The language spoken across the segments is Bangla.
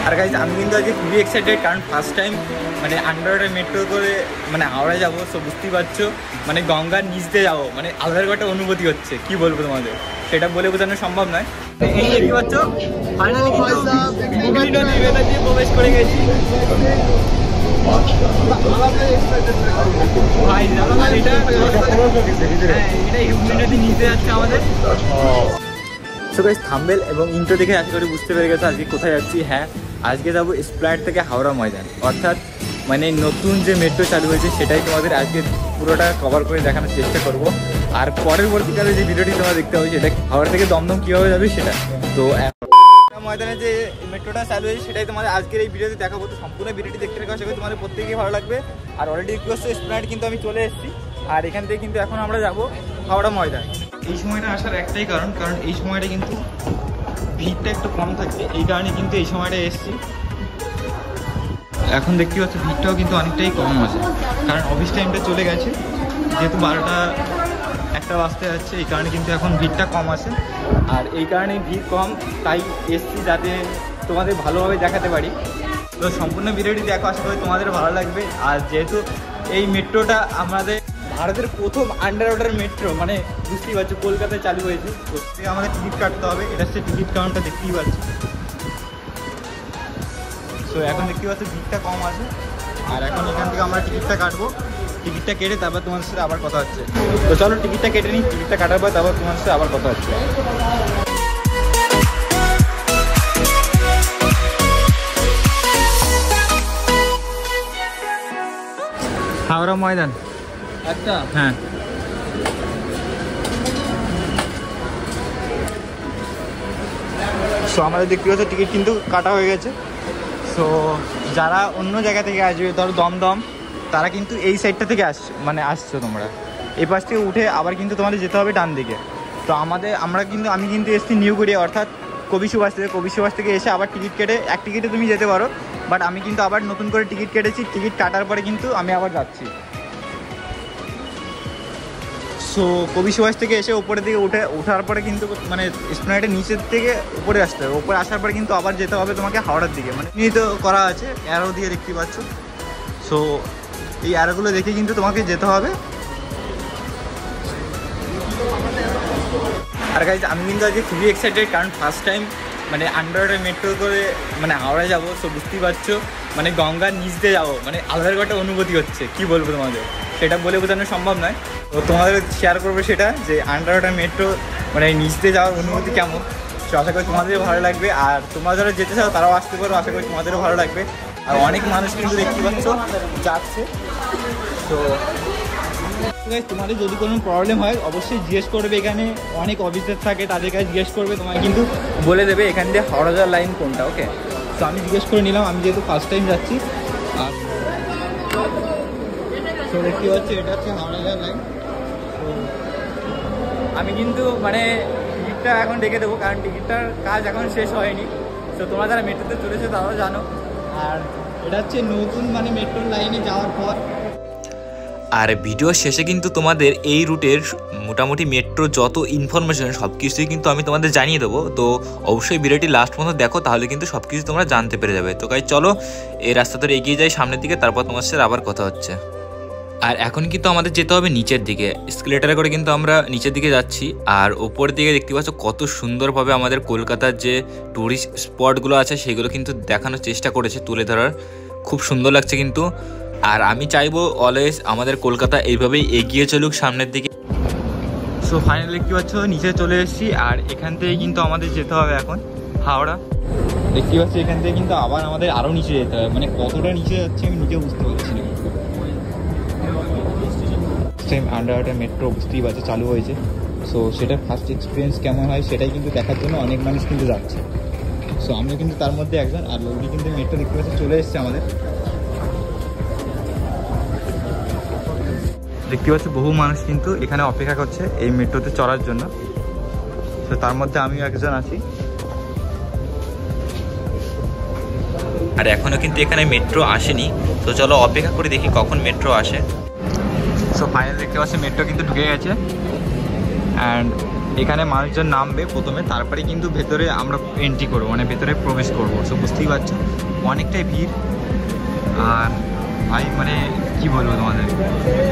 আর গাইজ আমি কিন্তু আজকে খুবই এক্সাইটেড, কারণ ফার্স্ট টাইম মানে আন্ডারওয়াটার মেট্রো করে মানে হাওড়া যাবো। সো বুঝতেই পারছো মানে গঙ্গার নিচ দিয়ে যাবো, মানে আলাদা একটা অনুভূতি হচ্ছে। কি বলবো তোমাদের, সেটা বলে বোঝানো সম্ভব নয়। এই দেখতে পাচ্ছ ফাইনালি কিন্তু হুগলি নদী ভেতর দিয়ে প্রবেশ করে গেছি। ভাই এটাই হুগলি নদী নিচে যাচ্ছে আমাদের। সো গাইস থাম্বনেল এবং ইন্ট্রো দেখে আশা করি বুঝতে পেরে গেছো আজকে কোথায় যাচ্ছি। হ্যাঁ, আজকে যাবো এসপ্ল্যানেড থেকে হাওড়া ময়দান, অর্থাৎ মানে নতুন যে মেট্রো চালু হয়েছে সেটাই তোমাদের আজকে পুরোটা কভার করে দেখানোর চেষ্টা করব। আর পরবর্তীকালে যে ভিডিওটি তোমরা দেখতে হবে সেটা হাওড়া থেকে দমদম কীভাবে যাবে সেটা। তো ময়দানে যে মেট্রোটা চালু হয়েছে সেটাই তোমাদের আজকের এই ভিডিওতে দেখাবো। তো সম্পূর্ণ ভিডিওটি দেখতে থাকা আশা করি তোমাদের প্রত্যেকেই ভালো লাগবে। আর অলরেডি দেখতে পাচ্ছ এসপ্ল্যানেড কিন্তু আমি চলে এসেছি, আর এখান থেকে কিন্তু এখন আমরা যাবো হাওড়া ময়দান। এই সময়টা আসার একটাই কারণ এই সময়টা কিন্তু ভিড়টা একটু কম থাকে, এই কারণে কিন্তু এই সময়টা এসেছি। এখন দেখতে পাচ্ছি ভিড়টাও কিন্তু অনেকটাই কম আছে, কারণ অফিস টাইমটা চলে গেছে, যেহেতু 12টা 1টা বাজতে যাচ্ছে, এই কারণে কিন্তু এখন ভিড়টা কম আছে। আর এই কারণে ভিড় কম, তাই এসছি যাতে তোমাদের ভালোভাবে দেখাতে পারি। তো সম্পূর্ণ ভিডিওটি দেখো, আশা করি তোমাদের ভালো লাগবে। আর যেহেতু এই মেট্রোটা আমাদের ভারতের প্রথম আন্ডার ওয়াটার মেট্রো, মানে বুঝতেই পারছো কলকাতায় চালু হয়েছে, তো আমাদের টিকিট কাটতে হবে। এটা হচ্ছে টিকিট কাউন্টার, দেখতেই পাচ্ছি। তো এখন দেখতে পাচ্ছি ভিড়টা কম আছে, আর এখন এখান থেকে আমরা টিকিটটা কাটবো। টিকিটটা কেটে তারপর তোমাদের সাথে আবার কথা হচ্ছে। তো চলো টিকিটটা কেটে নিই, টিকিটটা কাটার পর তারপর তোমাদের সাথে আবার কথা হচ্ছে। হাওড়া ময়দান একটা, হ্যাঁ সো আমাদের দেখতে পাচ্ছ টিকিট কিন্তু কাটা হয়ে গেছে। সো যারা অন্য জায়গা থেকে আসবে, ধরো দমদম, তারা কিন্তু এই সাইডটা থেকে আসছো তোমরা, এই পাশ থেকে উঠে আবার কিন্তু তোমাদের যেতে হবে ডান দিকে। তো আমি কিন্তু এসছি নিউগড়িয়া, অর্থাৎ কবি সুভাষ থেকে এসে আবার টিকিট কেটে এক টিকিটে তুমি যেতে পারো, বাট আমি কিন্তু আবার নতুন করে টিকিট কেটেছি। টিকিট কাটার পরে কিন্তু আমি আবার যাচ্ছি। সো কবি সুভাষ থেকে এসে উপরের দিকে ওঠার পরে কিন্তু মানে এসপ্ল্যানেডের নিচের থেকে উপরে আসতে হবে। উপরে আসার পরে কিন্তু আবার যেতে হবে তোমাকে হাওড়ার দিকে, মানে চিহ্নিত করা আছে অ্যারো দিয়ে, দেখতে পাচ্ছ। সো এই অ্যারোগুলো দেখে কিন্তু তোমাকে যেতে হবে। আর গাইজ আমি কিন্তু আজকে খুবই এক্সাইটেড, কারণ ফার্স্ট টাইম মানে আন্ডার ওয়াটার মেট্রো করে মানে হাওড়া যাবো। সো বুঝতেই পারছো মানে গঙ্গার নিচ দিয়ে যাবো, মানে আলাদা একটা অনুভূতি হচ্ছে। কি বলবো তোমাদের, সেটা বলে বোঝানো সম্ভব নয়। তো তোমাদের শেয়ার করবো সেটা, যে আন্ডার ওয়াটার মেট্রো মানে নিচ দিয়ে যাওয়ার অনুভূতি কেমন। তো আশা করি তোমাদেরও ভালো লাগবে, আর তোমরা যারা যেতে চাও তারাও আসতে পারো, আশা করি তোমাদেরও ভালো লাগবে। আর অনেক মানুষ কিন্তু দেখতে পাচ্ছ যাচ্ছে। তো তোমাদের যদি কোনো প্রবলেম হয় অবশ্যই জিজ্ঞেস করবে, এখানে অনেক অফিসার থাকে, তাদের কাছে জিজ্ঞেস করবে, তোমায় কিন্তু বলে দেবে এখান দিয়ে হাওড়া যাওয়ার লাইন কোনটা। ওকে, তো আমি জিজ্ঞেস করে নিলাম, আমি যেহেতু ফার্স্ট টাইম যাচ্ছি। আর তো দেখতে পাচ্ছি এটা হচ্ছে হাওড়া যাওয়ার লাইন। তো আমি কিন্তু মানে টিকিটটা এখন রেখে দেবো, কারণ টিকিটটার কাজ এখন শেষ হয়নি। তো তোমরা যারা মেট্রোতে চলেছে তারাও জানো। আর এটা হচ্ছে নতুন মানে মেট্রোর লাইনে যাওয়ার পর। আর ভিডিও শেষে কিন্তু তোমাদের এই রুটের মোটামুটি মেট্রো যত ইনফরমেশন সব কিছুই কিন্তু আমি তোমাদের জানিয়ে দেবো। তো অবশ্যই ভিডিওটি লাস্ট পর্যন্ত দেখো, তাহলে কিন্তু সব কিছু তোমরা জানতে পেরে যাবে। তো গাইস চলো এই রাস্তা ধরে এগিয়ে যাই সামনের দিকে, তারপর তোমার সাথে আবার কথা হচ্ছে। আর এখন কিন্তু আমাদের যেতে হবে নিচের দিকে, এসকেলেটারে করে কিন্তু আমরা নিচের দিকে যাচ্ছি। আর ওপর দিকে দেখতে পাচ্ছ কত সুন্দরভাবে আমাদের কলকাতার যে টুরিস্ট স্পটগুলো আছে সেগুলো কিন্তু দেখানোর চেষ্টা করেছে, তুলে ধরার। খুব সুন্দর লাগছে কিন্তু। আর আমি চাইবো অলওয়েজ আমাদের কলকাতা এইভাবেই এগিয়ে চলুক সামনের দিকে। সো ফাইনালি দেখতে পাচ্ছ নিচে চলে এসেছি, আর এখান থেকে কিন্তু আমাদের যেতে হবে এখন হাওড়া। দেখতে পাচ্ছি এখান থেকে কিন্তু আবার আমাদের আরও নিচে যেতে হবে, মানে কতটা নিচে যাচ্ছে আমি নিজে বুঝতে পারছি না। সেম আন্ডার ওয়াটার মেট্রো বুঝতেই পারছো চালু হয়েছে। সো সেটার ফার্স্ট এক্সপিরিয়েন্স কেমন হয় সেটাই কিন্তু দেখার জন্য অনেক মানুষ কিন্তু যাচ্ছে। সো আমিও কিন্তু তার মধ্যে একজন। আর ওই কিন্তু মেট্রো দেখতে পাচ্ছি চলে এসছে আমাদের। দেখতে পাচ্ছি বহু মানুষ কিন্তু এখানে অপেক্ষা করছে এই মেট্রোতে চড়ার জন্য। তো তার মধ্যে আমিও একজন আছি। আর এখনও কিন্তু এখানে মেট্রো আসেনি, তো চলো অপেক্ষা করে দেখি কখন মেট্রো আসে। সো ফাইনাল দেখতে পাচ্ছি মেট্রো কিন্তু ঢুকে গেছে, অ্যান্ড এখানে মানুষজন নামবে প্রথমে, তারপরে কিন্তু ভেতরে আমরা এন্ট্রি করবো, মানে ভেতরে প্রবেশ করবো। সো বুঝতেই পারছো অনেকটাই ভিড়। আর ভাই মানে কি বলবো তোমাদের,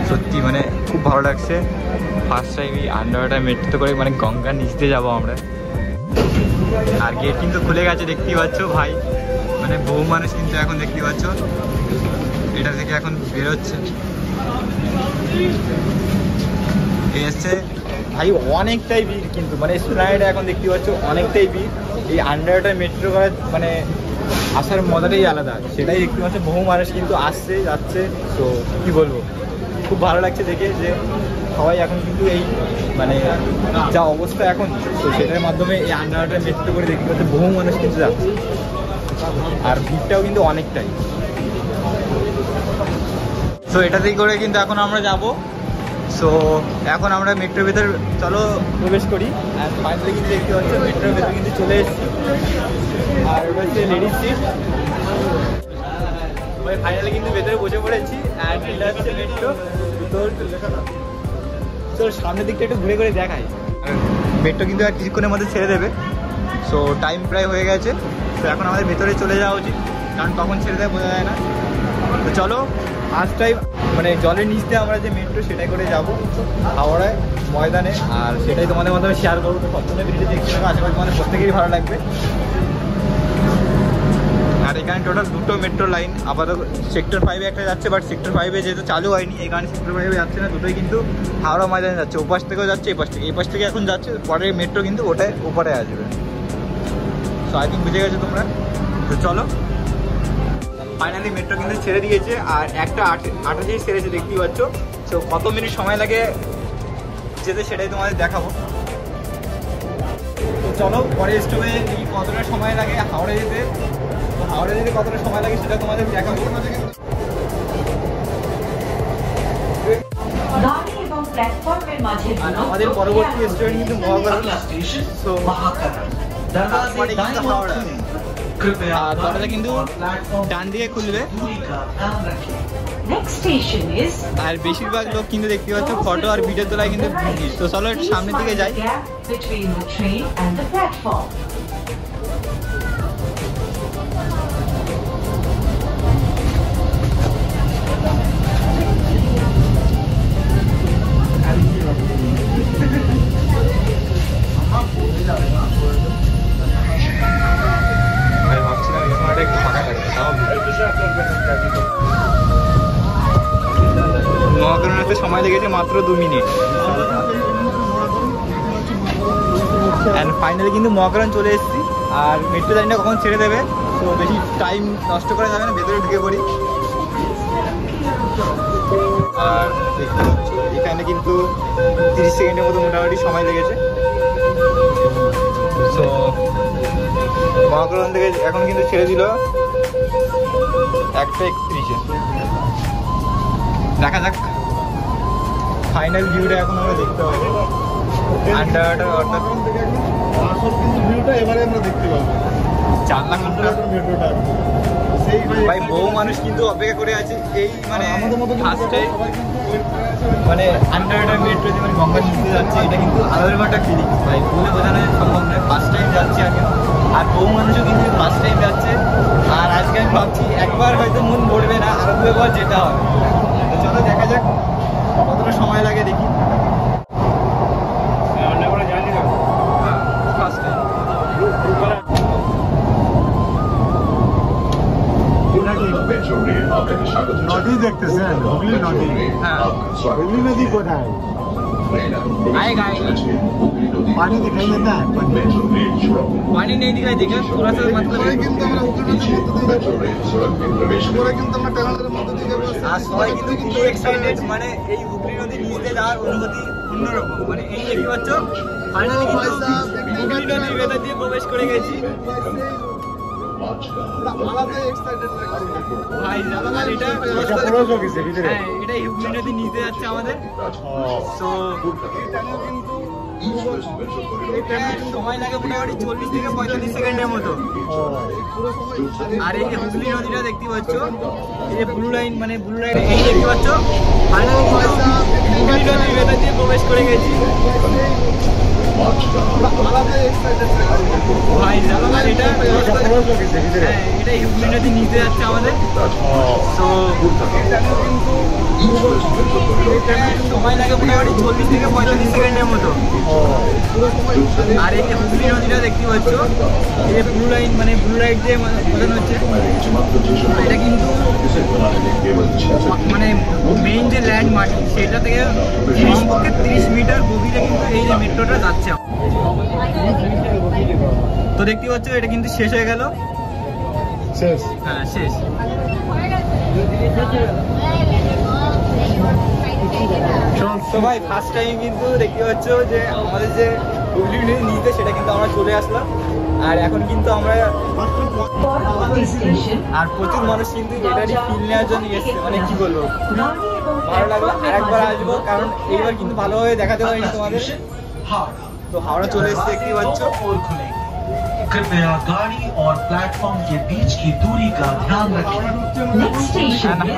সত্যি মানে খুব ভালো লাগছে। ফার্স্ট টাইম এই আন্ডার ওয়াটার মেট্রোতে করে মানে গঙ্গার নিচতে যাবো আমরা। আর গেট কিন্তু খুলে গেছে দেখতেই পাচ্ছ ভাই, মানে বহু মানুষ কিন্তু এখন দেখতে পাচ্ছ এটা থেকে এখন বেরোচ্ছে, এসছে ভাই। অনেকটাই ভিড় কিন্তু, মানে এসপ্ল্যানেডে এখন দেখতে পাচ্ছ অনেকটাই ভিড়। এই আন্ডার ওয়াটার মেট্রো করার মানে আসার মজাটাই আলাদা, সেটাই দেখতে পাচ্ছ। বহু মানুষ কিন্তু আসছে যাচ্ছে। তো কি বলবো, খুব ভালো লাগছে দেখে যে সবাই এখন কিন্তু এই মানে যা অবস্থা এখন, তো সেটার মাধ্যমে এই আন্ডার ওয়াটার মেট্রো করে দেখতে পাচ্ছ বহু মানুষ কিন্তু যাচ্ছে। আর ভিড়টাও কিন্তু অনেকটাই। তো এটাতেই করে কিন্তু এখন আমরা যাব। সো এখন আমরা মেট্রোর ভেতর চলো প্রবেশ করি। আর ফাইনালি কিন্তু দেখতে পাচ্ছ মেট্রোর ভেতর কিন্তু চলে এসেছি। আর ওটা হচ্ছে লেডিস সিট। ফাইনালি কিন্তু ভেতরে বসে পড়েছি। আর এটা হচ্ছে মেট্রো। তোর সামনের দিকটা একটু ঘুরে ঘুরে দেখাই। মেট্রো কিন্তু আর কিছুক্ষণের মধ্যে ছেড়ে দেবে। সো টাইম প্রায় হয়ে গেছে। তো এখন আমাদের ভেতরে চলে যাওয়া উচিত, কারণ কখন ছেড়ে দেয় বোঝা যায় না। তো চলো ফার্স্ট টাইম মানে জলের নিচতে আমরা যে মেট্রো সেটাই করে যাব হাওড়ায় ময়দানে। আর সেটাই তোমাদের মাধ্যমে শেয়ার করবো। তো সম্পূর্ণ ভিডিও দেখতে থাকো, আশা করি তোমাদের প্রত্যেকেরই ভালো লাগবে। আর এখানে টোটাল দুটো মেট্রো লাইন, আপাতত সেক্টর 5-এ একটা যাচ্ছে, বাট সেক্টর 5-এ যেহেতু চালু হয়নি এই কারণে সেক্টর 5-এ যাচ্ছে না। দুটোই কিন্তু হাওড়া ময়দানে যাচ্ছে, ওপাশ থেকেও যাচ্ছে এই পাশ থেকে এখন যাচ্ছে। পরে মেট্রো কিন্তু ওটাই ওপারে আসবে। সো আই থিঙ্ক বুঝে গেছো তোমরা। তো চলো ফাইনালি মেট্রো কিন্তু ছেড়ে দিয়েছে। আর একটা 28 ছেড়েছে দেখতেই পাচ্ছ। সো কত মিনিট সময় লাগে যেতে সেটাই তোমাদের দেখাবো। তো চলো পরে স্টপে দেখি কতটা সময় লাগে হাওড়া যেতে। হাওড়া যেতে কতটা সময় লাগে সেটা তোমাদের দেখাবো। আমাদের পরবর্তী স্টেশন কিন্তু মহাকরণ। সো তারপরে কিন্তু হাওড়া। আর দরজা কিন্তু ডান দিকে খুলবে। আর বেশিরভাগ লোক কিন্তু দেখতে পাচ্ছ ফটো আর ভিডিও তোলায় কিন্তু বিজি। তো চলো একটু সামনের দিকে যাই। মহাকরণে সময় লেগেছে মাত্র 2 মিনিট। অ্যান্ড ফাইনালি কিন্তু মহাকরণ চলে এসেছি। আর মেট্রো লাইনটা কখন ছেড়ে দেবে, তো বেশি টাইম নষ্ট করা যাবে না, ভেতরে ঢুকে পড়ি। আর এখানে কিন্তু 30 সেকেন্ডের মতো মোটামুটি সময় লেগেছে। সো মহাকরণ থেকে এখন কিন্তু ছেড়ে দিল 1:31-এ। দেখা যাক ফাইনাল ভিউটা এখন আমরা দেখতে পাবো। আন্ডার ওয়াটার অর্থাৎ আসল কিন্তু ভিউটা এবারে আমরা দেখতে পাবো। 4 লাখ মেট্রোটা সেই ভাই বহু মানুষ কিন্তু অপেক্ষা করে আছে এই মানে আমাদের মতো ফার্স্টে মানে আন্ডার ওয়াটার মেট্রো যে মানে গঙ্গা নিচে যাচ্ছে, এটা কিন্তু আলাদা একটা ফিলিং ভাই, বলে বোঝানো সম্ভব নয়। ফার্স্ট টাইম যাচ্ছি আগে। আর বহু মানুষও কিন্তু ফার্স্ট টাইম যাচ্ছে। আর আজকে আমি ভাবছি একবার হয়তো মন ভরবে না, আরো 2বার যেটা হবে। তো চলো দেখা যাক কতটা সময় লাগে দেখি। ফার্স্ট টাইম নদী দেখতেছেন, হুগলি নদী। হ্যাঁ হুগলি নদী কোথায়? आएगा पानी दिखाई देता है? पानी नहीं दिखाई देगा, थोड़ा सा मतलब আর সবাই কিন্তু খুব এক্সাইটেড, মানে এই হুগলি নদীর নিচে যাওয়ার অনুভূতি অন্যরকম। মানে এই দেখতে পাচ্ছ ফাইনালি কিন্তু হুগলি নদীর ভেতর দিয়ে প্রবেশ করে গেছি ভাই। আর এটা হ্যাঁ এটাই হুগলি নদীর নিচে যাচ্ছে আমাদের। তো সময় লাগে মোটামুটি 40 থেকে 45 সেকেন্ডের মতো। আর এই যে হুগলি নদীটা দেখতে পাচ্ছ, এই যে ব্লু লাইন মানে ব্লু লাইন এই দেখতে পাচ্ছ ভেতর দিয়ে প্রবেশ করে গেছি ভাই এটা হুগলি নদী নিতে যাচ্ছে আমাদের। তো সময় লাগে মোটামুটি 40 থেকে 45 সেকেন্ডের মতো। আর এই যে হুগলি নদীটা দেখতে পাচ্ছ, এই যে ব্লু লাইন মানে ব্লু লাইট দিয়ে বোঝানো হচ্ছে, এটা কিন্তু মানে মেইন যে ল্যান্ড মাটি সেটা থেকে কমপক্ষে 30 মিটার গভীরে কিন্তু এই যে মেট্রোটা যাচ্ছে। তো দেখতে পাচ্ছ এটা কিন্তু শেষ হয়ে গেল। শেষ? হ্যাঁ শেষ। তো ভাই ফার্স্ট টাইম কিন্তু দেখতে পাচ্ছ যে আমাদের যে হুগলি নিতে সেটা কিন্তু আমরা চলে আসলাম। আর এখন কিন্তু আমরা আর প্রচুর মানুষ কিন্তু এটারই ফিল নেওয়ার জন্য এসছে। মানে কি বলবো, ভালো লাগলো, আরেকবার আসবো, কারণ এইবার কিন্তু ভালোভাবে দেখাতে পারিনি তোমাদের। তো হাওড়া চলে এসছে দেখতে পাচ্ছ। कृपया गाड़ी और प्लेटफॉर्म के बीच की दूरी का ध्यान रखें।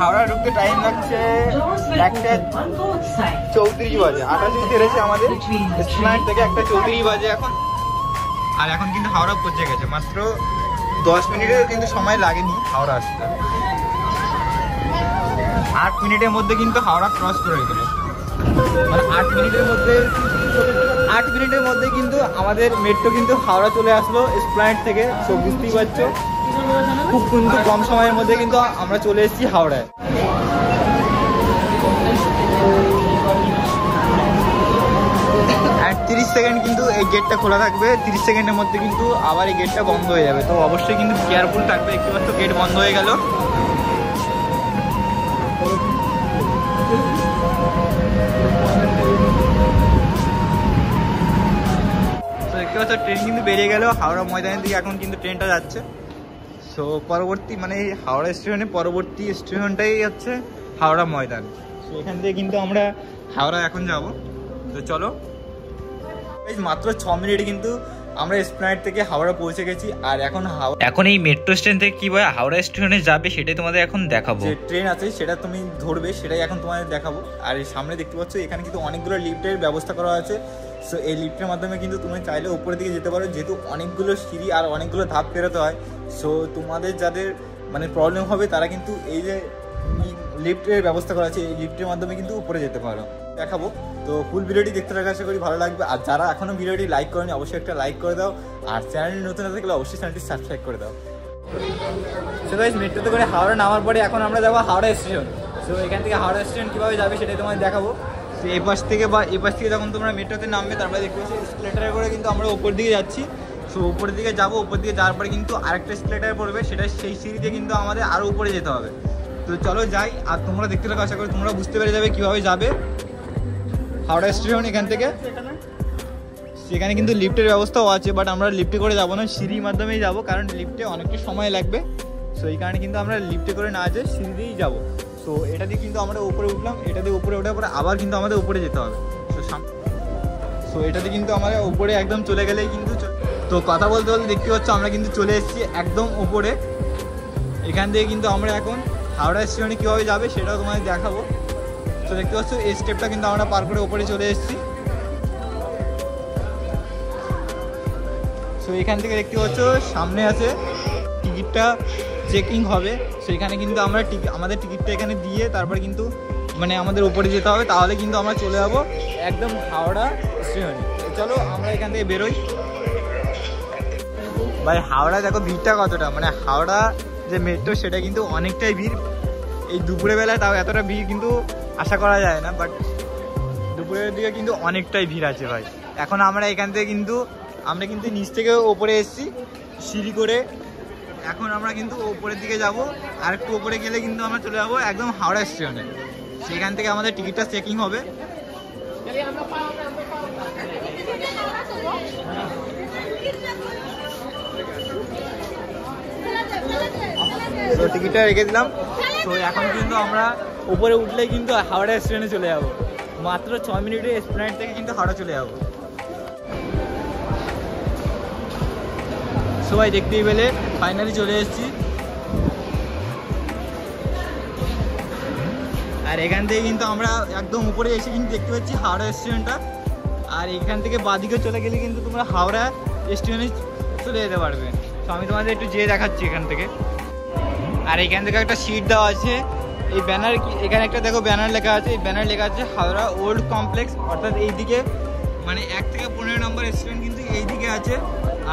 হাওড়া ঢুকতে টাইম লাগছে 1:34 বাজে। 28 ছেড়েছে আমাদের স্ট্যান্ড থেকে, 1:34 বাজে এখন। আর এখন কিন্তু হাওড়া পৌঁছে গেছে, মাত্র 10 মিনিটের কিন্তু সময় লাগেনি হাওড়া আসতে। 8 মিনিটের মধ্যে কিন্তু হাওড়া ক্রস করে গেল। মানে 8 মিনিটের মধ্যে কিন্তু আমাদের মেট্রো কিন্তু হাওড়া চলে আসলো এসপ্ল্যানেড থেকে। তো বুঝতেই পারছো খুব কিন্তু কম সময়ের মধ্যে কিন্তু আমরা চলে এসেছি হাওড়ায়। আর 30 সেকেন্ড কিন্তু এই গেটটা খোলা থাকবে, 30 সেকেন্ডের মধ্যে কিন্তু আবার এই গেটটা বন্ধ হয়ে যাবে। তো অবশ্যই কিন্তু কেয়ারফুল থাকবে। একটু মাত্র গেট বন্ধ হয়ে গেল। ট্রেন কিন্তু বেরিয়ে গেল হাওড়া ময়দানের দিকে। এখন কিন্তু ট্রেনটা যাচ্ছে। সো পরবর্তী মানে হাওড়া স্টেশনের পরবর্তী স্টেশনটাই হচ্ছে হাওড়া ময়দান। সো এখান থেকে কিন্তু আমরা হাওড়া এখন যাব। তো চলো, মাত্র 6 মিনিটে কিন্তু আমরা এসপ্ল্যানেড থেকে হাওড়া পৌঁছে গেছি। আর এখন এই মেট্রো স্টেশন থেকে কিভাবে হাওড়া স্টেশনে যাবে সেটাই তোমাদের এখন দেখাবো। যে ট্রেন আছে সেটা তুমি ধরবে, সেটাই এখন তোমাদের দেখাবো। আর এই সামনে দেখতে পাচ্ছ এখানে কিন্তু অনেকগুলো লিফটের ব্যবস্থা করা আছে। সো এই লিফটের মাধ্যমে কিন্তু তুমি চাইলে উপরের দিকে যেতে পারো, যেহেতু অনেকগুলো সিঁড়ি আর অনেকগুলো ধাপ পেরোতে হয়। সো তোমাদের যাদের মানে প্রবলেম হবে তারা কিন্তু এই যে লিফটের ব্যবস্থা করা আছে, এই লিফটের মাধ্যমে কিন্তু উপরে যেতে পারো। দেখাবো। তো ফুল ভিডিওটি দেখতে থাকা আশা করি ভালো লাগবে। আর যারা এখনো ভিডিওটি লাইক করেনি অবশ্যই একটা লাইক করে দাও। আর চ্যানেল নতুন না থাকলে অবশ্যই চ্যানেলটি সাবস্ক্রাইব করে দাও। সো গাইস, মেট্রোতে করে হাওড়া নামার পরে এখন আমরা যাবো হাওড়া স্টেশন। সো এখান থেকে হাওড়া স্টেশন কীভাবে যাবে সেটাই তোমাদের দেখাবো। তো এই পাশ থেকে যখন তোমরা মেট্রোতে নামবে তারপরে দেখতে পাচ্ছি স্কেলেটারে করে কিন্তু আমরা উপর দিকে যাচ্ছি। সো উপরের দিকে যাবো, উপর দিকে যাওয়ার পরে কিন্তু আরেকটা স্কেলেটারে পড়বে, সেটা সেই সিঁড়িতে কিন্তু আমাদের আরও উপরে যেতে হবে। তো চলো যাই। আর তোমরা দেখতে থাকো, আশা করি তোমরা বুঝতে পেরে যাবে কীভাবে যাবে হাওড়া স্টেশন। এখান থেকে সেখানে কিন্তু লিফটের ব্যবস্থাও আছে, বাট আমরা লিফটে করে যাবো না, সিঁড়ির মাধ্যমেই যাবো, কারণ লিফটে অনেকটা সময় লাগবে। সো এই কারণে কিন্তু আমরা লিফটে করে না যেয়ে সিঁড়ি দিয়েই যাবো। সো এটা দিয়ে কিন্তু আমরা উপরে উঠলাম, এটা দিয়ে উপরে ওঠার পরে আবার কিন্তু আমাদের উপরে যেতে হবে। সো এটাতে কিন্তু আমরা উপরে একদম চলে গেলেই কিন্তু। তো কথা বলতে বলতে দেখতে পাচ্ছ আমরা কিন্তু চলে এসেছি একদম উপরে। এখান থেকে কিন্তু আমরা এখন হাওড়া স্টেশনে কীভাবে যাবে সেটাও তোমাদের দেখাবো। তো দেখতে পাচ্ছ এই স্টেপটা কিন্তু আমরা পার করে উপরে চলে এসেছি। সো এখান থেকে দেখতে পাচ্ছ সামনে আছে টিকিটটা চেকিং হবে। সো এখানে কিন্তু আমরা আমাদের টিকিটটা এখানে দিয়ে তারপরে কিন্তু মানে আমাদের উপরে যেতে হবে, তাহলে কিন্তু আমরা চলে যাবো একদম হাওড়া স্টেশনে। চলো আমরা এখান থেকে বেরোই। ভাই হাওড়া দেখো ভিড়টা কতটা, মানে হাওড়া যে মেট্রো সেটা কিন্তু অনেকটাই ভিড়। এই দুপুরের বেলায় তাও এতটা ভিড় কিন্তু আশা করা যায় না, বাট দুপুরের দিকে কিন্তু অনেকটাই ভিড় আছে ভাই। এখন আমরা এখান থেকে কিন্তু নিচ থেকে ওপরে এসেছি সিঁড়ি করে। এখন আমরা কিন্তু ওপরের দিকে যাব, আর একটু ওপরে গেলে কিন্তু আমরা চলে যাবো একদম হাওড়া স্টেশনে। সেখান থেকে আমাদের টিকিটটা চেকিং হবে। তো টিকিটটা রেখে দিলাম। তো এখন কিন্তু আমরা উপরে উঠলেই কিন্তু হাওড়া স্টেশনে চলে যাবো। মাত্র 6 মিনিটে এসপ্ল্যানেড থেকে কিন্তু হাওড়া চলে যাবো। সবাই দেখতেই পেলে ফাইনালি চলে এসেছি। আর এখান থেকে কিন্তু আমরা একদম উপরে এসে কিন্তু দেখতে পাচ্ছি হাওড়া স্টেশনটা। আর এখান থেকে বাঁদিকে চলে গেলে কিন্তু তোমরা হাওড়া স্টেশনে চলে যেতে পারবে। তো আমি তোমাদের একটু যেয়ে দেখাচ্ছি এখান থেকে। আর এখান থেকে একটা সিট দেওয়া আছে, এই ব্যানার, এখানে একটা দেখো ব্যানার লেখা আছে, এই ব্যানার লেখা আছে হাওড়া ওল্ড কমপ্লেক্স, অর্থাৎ এইদিকে মানে 1 থেকে 15 নম্বর স্টেশন কিন্তু এই দিকে আছে,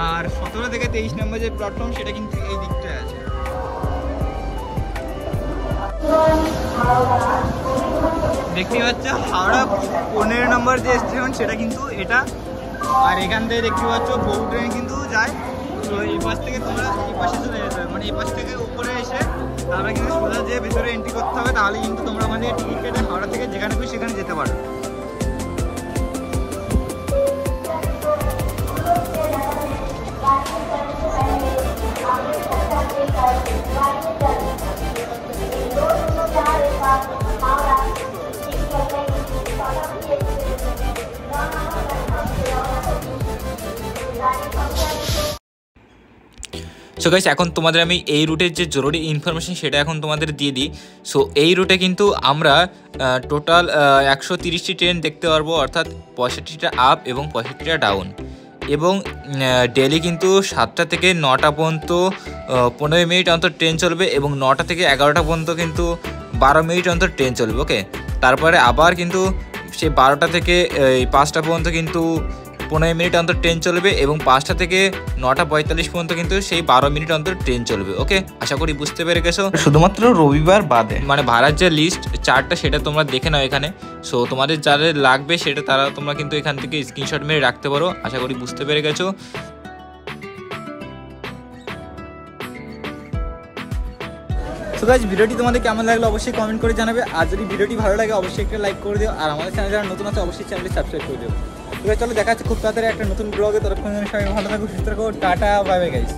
আর 17 থেকে 23 নম্বর যে প্ল্যাটফর্ম সেটা কিন্তু এই দিকটায় আছে। দেখতে পাচ্ছ হাওড়া 15 নম্বর যে স্টেশন সেটা কিন্তু এটা। আর এখান থেকে দেখতে পাচ্ছ বহু ট্রেন কিন্তু যায়। তো এই পাশ থেকে তোমরা এই পাশে চলে যেতে হবে, মানে এই পাশ থেকে উপরে এসে তারপরে কিন্তু সোজা যেয়ে ভেতরে এন্ট্রি করতে হবে, তাহলে কিন্তু তোমরা ওখান থেকে টিকিট কেটে হাওড়া থেকে যেখানে খুশি সেখানে যেতে পারো। সো গাইস, এখন তোমাদের আমি এই রুটের যে জরুরি ইনফরমেশন সেটা এখন তোমাদের দিয়ে দিই। সো এই রুটে কিন্তু আমরা টোটাল 130টি ট্রেন দেখতে পারবো, অর্থাৎ 65টা আপ এবং 65টা ডাউন। এবং ডেলি কিন্তু 7টা থেকে 9টা পর্যন্ত 15 মিনিট অন্তর ট্রেন চলবে, এবং 9টা থেকে 11টা পর্যন্ত কিন্তু 12 মিনিট অন্তর ট্রেন চলবে। ওকে, তারপরে আবার কিন্তু সেই 12টা থেকে 5টা পর্যন্ত কিন্তু 15 মিনিট অন্তর ট্রেন চলবে, এবং 5টা থেকে 9:45 পর্যন্ত কিন্তু সেই 12 মিনিট অন্তর ট্রেন চলবে। ওকে, আশা করি বুঝতে পেরে গেছো। শুধুমাত্র রবিবার বাদে, মানে ভাড়ার যে লিস্ট চার্টটা সেটা তোমরা দেখে নাও এখানে। সো তোমাদের যাদের লাগবে সেটা তারা তোমরা কিন্তু এখান থেকে স্ক্রিনশট মেরে রাখতে পারো। আশা করি বুঝতে পেরে গেছো। সো গাইস, ভিডিওটি তোমাদের কেমন লাগলো অবশ্যই কমেন্ট করে জানাবে। আর যদি ভিডিওটি ভালো লাগে অবশ্যই একটা লাইক করে দিও, আর আমাদের চ্যানেল যারা নতুন আছে অবশ্যই চ্যানেলটি সাবস্ক্রাইব করে দিও। তো চলো দেখা যাচ্ছে খুব তাড়াতাড়ি একটা নতুন ব্লগে। ততক্ষণ সবাই ভালো থাকো, সুস্থ থাকো, টাটা, বাই বাই গাইস।